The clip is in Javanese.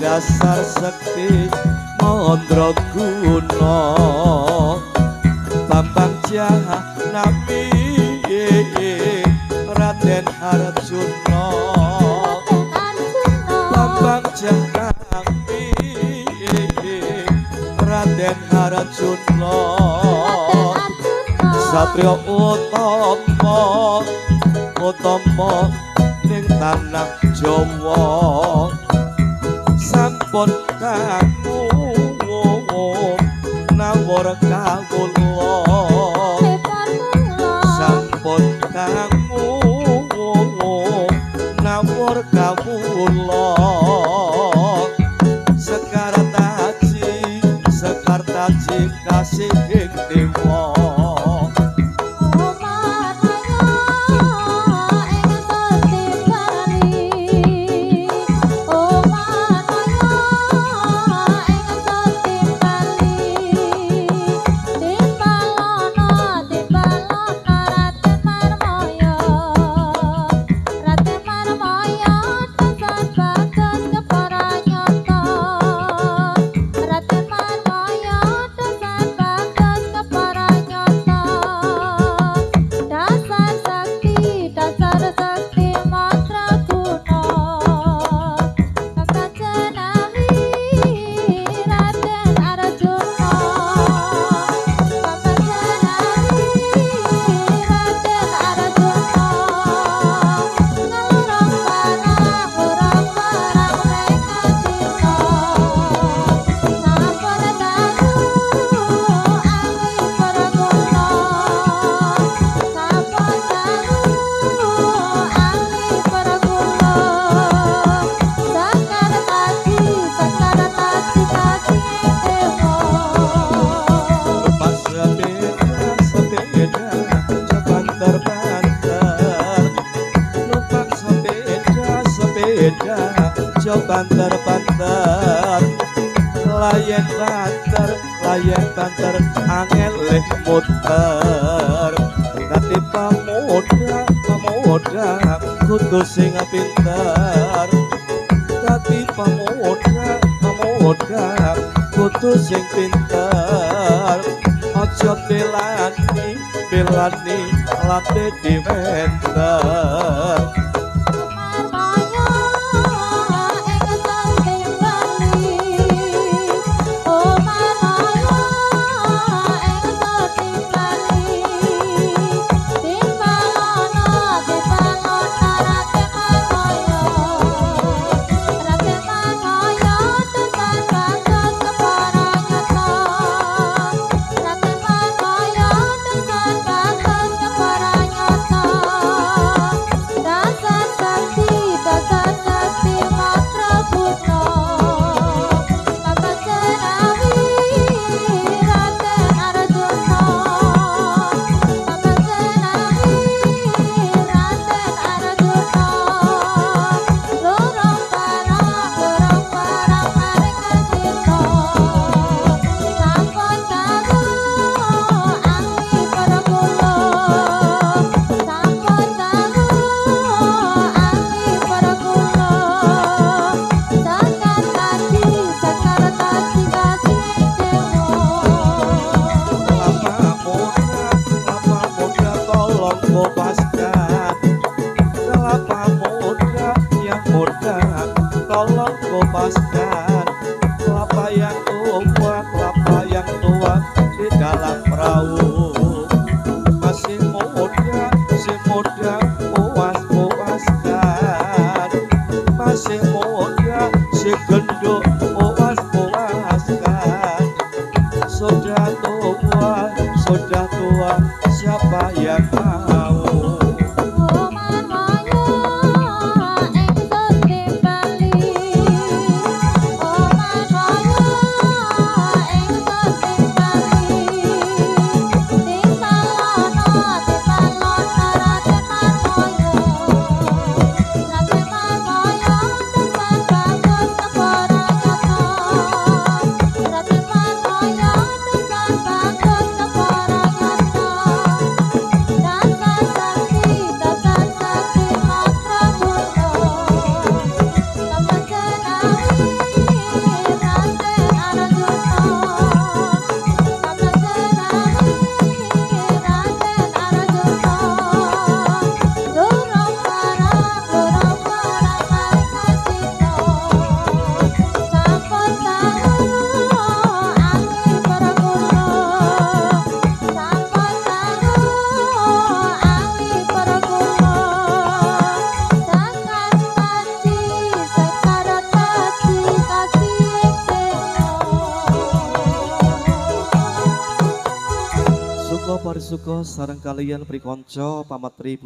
dasar sekti mandraguna Bambang Jahnami Raden Arjuna Bambang Jahnami Raden Arjuna Satrio utama ning tanah Jawa sampun kamu nawar kawula sampun kamu nawar kawula sekar taji kasih ing dewa banter-banter layen banter angel leh muter dadi pamuda kudu sing pinter dadi pamuda kudu sing pinter aja belani late diwenter Sudah tua siapa yang mau Monggo parisuka sareng kaliyan prikanca pamatri